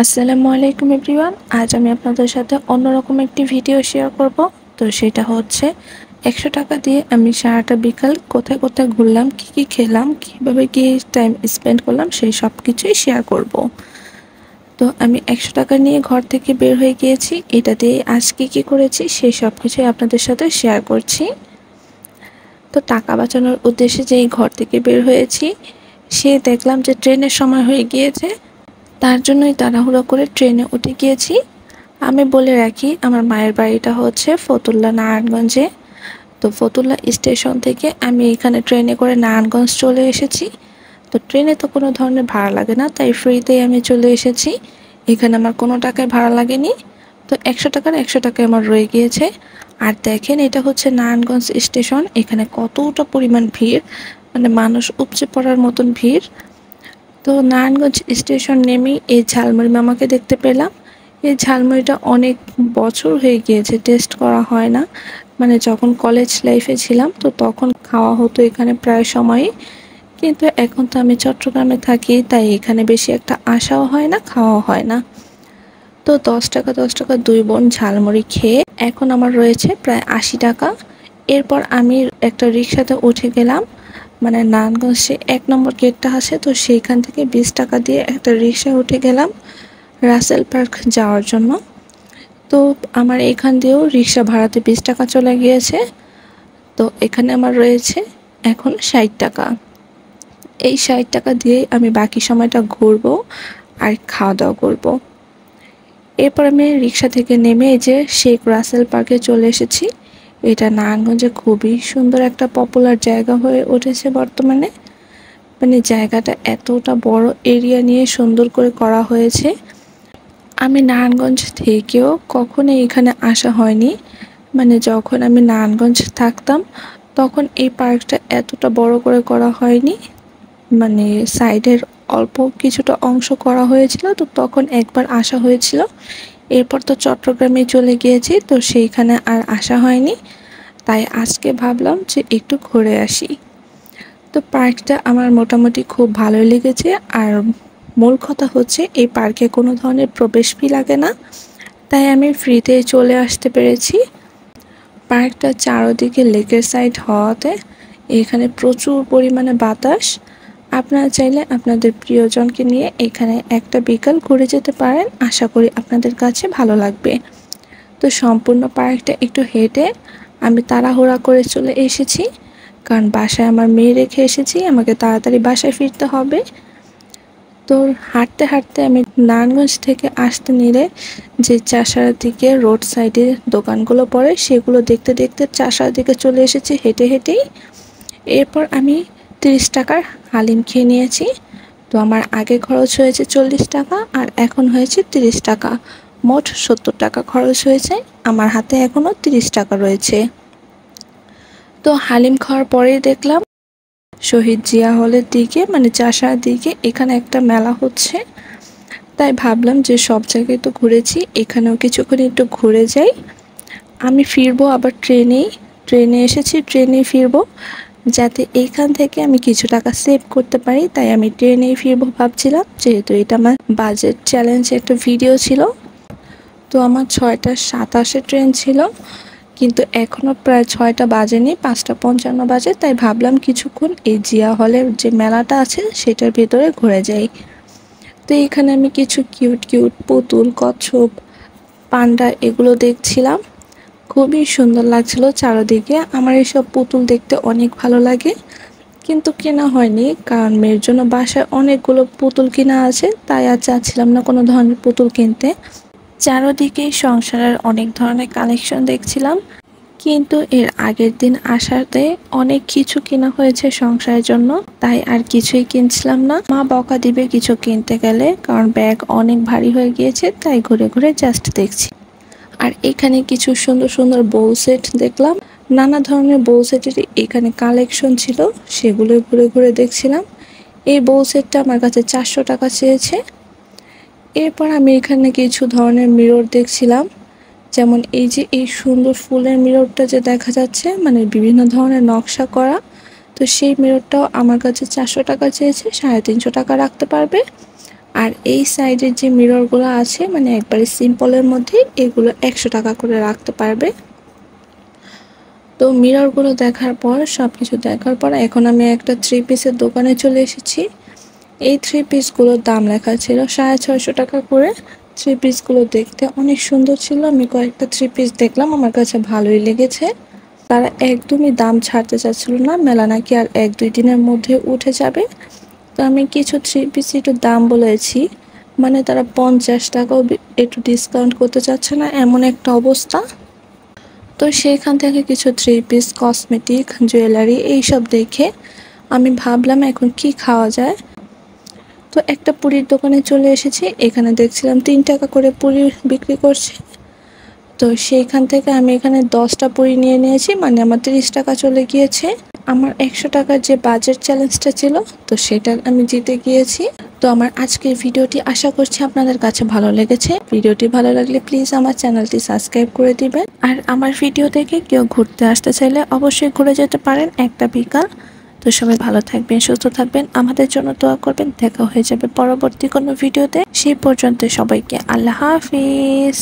আসসালামু আলাইকুম এভরিওয়ান। আজ আমি আপনাদের সাথে অন্যরকম একটি ভিডিও শেয়ার করব। তো সেটা হচ্ছে 100 টাকা দিয়ে আমি সারাটা বিকাল কোথায় কোথায় ঘুরলাম, কি কি খেলাম, কিভাবে কি টাইম স্পেন্ড করলাম সেই সব কিছুই শেয়ার করব। তো আমি 100 টাকা নিয়ে ঘর থেকে বের হয়ে গিয়েছি। এটা দিয়ে আজ কি কি করেছি সেই সব কিছুই আপনাদের সাথে শেয়ার করছি। তো টাকা বাঁচানোর উদ্দেশ্যে যেই ঘর থেকে বের হয়েছি, সে দেখলাম যে ট্রেনের সময় হয়ে গিয়েছে। তার জন্যই তাড়াহুড়ো করে ট্রেনে উঠে গিয়েছি। আমি বলে রাখি, আমার মায়ের বাড়িটা হচ্ছে ফতুল্লা, নারায়ণগঞ্জে। তো ফতুল্লা স্টেশন থেকে আমি এখানে ট্রেনে করে নারায়ণগঞ্জ চলে এসেছি। তো ট্রেনে তো কোনো ধরনের ভাড়া লাগে না, তাই ফ্রিতেই আমি চলে এসেছি। এখানে আমার কোনো টাকায় ভাড়া লাগেনি। তো 100 টাকার 100 টাকায় আমার রয়ে গিয়েছে। আর দেখেন, এটা হচ্ছে নারায়ণগঞ্জ স্টেশন। এখানে কতটা পরিমাণ ভিড়, মানে মানুষ উপচে পড়ার মতন ভিড়। তো নারায়ণগঞ্জ স্টেশন নেমেই এই ঝালমুড়ি মামাকে দেখতে পেলাম। এই ঝালমুড়িটা অনেক বছর হয়ে গিয়েছে টেস্ট করা হয় না। মানে যখন কলেজ লাইফে ছিলাম তো তখন খাওয়া হতো এখানে প্রায় সময়ই। কিন্তু এখন তো আমি চট্টগ্রামে থাকি, তাই এখানে বেশি একটা আসাও হয় না, খাওয়াও হয় না। তো 10 টাকা 2 বোন ঝালমুড়ি খেয়ে এখন আমার রয়েছে প্রায় 80 টাকা। এরপর আমি একটা রিক্সাতে উঠে গেলাম। মানে নারায়ণগঞ্জে 1 নম্বর গেটটা আছে, তো সেইখান থেকে 20 টাকা দিয়ে একটা রিক্সায় উঠে গেলাম রাসেল পার্ক যাওয়ার জন্য। তো আমার এখান দিয়েও রিক্সা ভাড়াতে 20 টাকা চলে গিয়েছে। তো এখানে আমার রয়েছে এখন 60 টাকা। এই 60 টাকা দিয়েই আমি বাকি সময়টা ঘুরবো আর খাওয়া দাওয়া করবো। এরপর আমি রিক্সা থেকে নেমে এই যে শেখ রাসেল পার্কে চলে এসেছি। এটা নারায়ণগঞ্জে খুবই সুন্দর একটা পপুলার জায়গা হয়ে উঠেছে বর্তমানে। মানে জায়গাটা এতটা বড় এরিয়া নিয়ে সুন্দর করে করা হয়েছে। আমি নারায়ণগঞ্জ থেকেও কখনো এখানে আসা হয়নি। মানে যখন আমি নারায়ণগঞ্জ থাকতাম তখন এই পার্কটা এতটা বড় করে করা হয়নি। মানে সাইডের অল্প কিছুটা অংশ করা হয়েছিল, তো তখন একবার আসা হয়েছিল। এরপর তো চট্টগ্রামে চলে গিয়েছি, তো সেইখানে আর আসা হয়নি। তাই আজকে ভাবলাম যে একটু ঘুরে আসি। তো পার্কটা আমার মোটামুটি খুব ভালোই লেগেছে। আর মূল কথা হচ্ছে এই পার্কে কোনো ধরনের প্রবেশ ফি লাগে না, তাই আমি ফ্রিতে চলে আসতে পেরেছি। পার্কটা চারদিকে লেকের সাইড হওয়াতে এখানে প্রচুর পরিমাণে বাতাস। আপনারা চাইলে আপনাদের প্রিয়জনকে নিয়ে এখানে একটা বিকাল ঘুরে যেতে পারেন। আশা করি আপনাদের কাছে ভালো লাগবে। তো সম্পূর্ণ পার্কটা একটু হেঁটে আমি তাড়াহুড়া করে চলে এসেছি, কারণ বাসায় আমার মেয়ে রেখে এসেছি, আমাকে তাড়াতাড়ি বাসায় ফিরতে হবে। তো হাঁটতে হাঁটতে আমি নারায়ণগঞ্জ থেকে আসতে নিলে যে চাষার দিকে রোড সাইডে দোকানগুলো পড়ে সেগুলো দেখতে দেখতে চাষার দিকে চলে এসেছি হেঁটে হেঁটেই। এরপর আমি 30 টাকার হালিম খেয়ে নিয়েছি। তো আমার আগে খরচ হয়েছে 40 টাকা আর এখন হয়েছে 30 টাকা। মোট 70 টাকা খরচ হয়েছে। আমার হাতে এখনও 30 টাকা রয়েছে। তো হালিম খাওয়ার পরেই দেখলাম শহীদ জিয়া হলের দিকে, মানে চাষার দিকে এখানে একটা মেলা হচ্ছে। তাই ভাবলাম যে সব জায়গায় তো ঘুরেছি, এখানেও কিছুক্ষণ একটু ঘুরে যাই। আমি ফিরবো আবার ট্রেনে এসেছি, ট্রেনেই ফিরবো, যাতে এইখান থেকে আমি কিছু টাকা সেভ করতে পারি। তাই আমি ট্রেনেই ফিরবো ভাবছিলাম, যেহেতু এটা আমার বাজেট চ্যালেঞ্জ একটা ভিডিও ছিল। তো আমার 6টা 27-এ ট্রেন ছিল, কিন্তু এখনও প্রায় 6টা বাজেনি, 5টা 55 বাজে। তাই ভাবলাম কিছুক্ষণ এই জিয়া হলের যে মেলাটা আছে সেটার ভেতরে ঘুরে যাই। তো এখানে আমি কিছু কিউট কিউট পুতুল, কচ্ছপ, পান্ডা এগুলো দেখছিলাম। খুবই সুন্দর লাগছিল চারদিকে। আমার এইসব পুতুল দেখতে অনেক ভালো লাগে, কিন্তু কেনা হয়নি, কারণ মেয়ের জন্য বাসায় অনেকগুলো পুতুল কেনা আছে, তাই আর চাচ্ছিলাম না কোনো ধরনের পুতুল কিনতে। চারদিকেই সংসারের অনেক ধরনের কালেকশন দেখছিলাম, কিন্তু এর আগের দিন আসাতে অনেক কিছু কেনা হয়েছে সংসারের জন্য, তাই আর কিছুই কিনছিলাম না। মা বকা দিবে কিছু কিনতে গেলে, কারণ ব্যাগ অনেক ভারী হয়ে গিয়েছে, তাই ঘুরে ঘুরে জাস্ট দেখছি। আর এখানে কিছু সুন্দর সুন্দর বোল সেট দেখলাম। নানা ধরনের বোল সেটের এখানে কালেকশন ছিল, সেগুলো ঘুরে ঘুরে দেখছিলাম। এই বোল সেটটা আমার কাছে 400 টাকা চেয়েছে। এরপর আমি এখানে কিছু ধরনের মিরর দেখছিলাম, যেমন এই যে এই সুন্দর ফুলের মিররটা যে দেখা যাচ্ছে, মানে বিভিন্ন ধরনের নকশা করা। তো সেই মিররটাও আমার কাছে 400 টাকা চেয়েছে, 350 টাকা রাখতে পারবে। আর এই সাইডের যে মিররগুলো আছে মানে একবারে সিম্পলের মধ্যে, এগুলো 100 টাকা করে রাখতে পারবে। তো মিররগুলো দেখার পর, সবকিছু দেখার পর এখন আমি একটা 3 পিসের দোকানে চলে এসেছি। এই 3 পিসগুলোর দাম লেখা ছিল 650 টাকা করে। 3 পিসগুলো দেখতে অনেক সুন্দর ছিল। আমি কয়েকটা 3 পিস দেখলাম, আমার কাছে ভালোই লেগেছে। তারা একদমই দাম ছাড়তে চাচ্ছিল না, মেলা নাকি আর 1-2 দিনের মধ্যে উঠে যাবে। তো আমি কিছু 3 পিস একটু দাম বলেছি, মানে তারা 50 টাকাও একটু ডিসকাউন্ট করতে চাচ্ছে না, এমন একটা অবস্থা। তো সেইখান থেকে কিছু 3 পিস কসমেটিক, জুয়েলারি এইসব দেখে আমি ভাবলাম এখন কি খাওয়া যায়। তো একটা পুরীর দোকানে চলে এসেছি। এখানে দেখছিলাম 3 টাকা করে পুরি বিক্রি করছে। তো সেইখান থেকে আমি এখানে 10টা পুরি নিয়ে নিয়েছি, মানে আমার 30 টাকা চলে গিয়েছে। আমার 100 টাকার যে বাজেট চ্যালেঞ্জটা ছিল, তো সেটা আমি জিতে গিয়েছি। তো আমার আজকের ভিডিওটি আশা করছি আপনাদের কাছে ভালো লেগেছে। ভিডিওটি ভালো লাগলে প্লিজ আমার চ্যানেলটি সাবস্ক্রাইব করে দিবেন। আর আমার ভিডিও দেখে কেউ ঘুরতে আসতে চাইলে অবশ্যই ঘুরে যেতে পারেন একটা বিকাল। তো সবাই ভালো থাকবেন, সুস্থ থাকবেন, আমাদের জন্য দোয়া করবেন। দেখা হয়ে যাবে পরবর্তী কোনো ভিডিওতে। সেই পর্যন্ত সবাইকে আল্লাহ হাফিজ।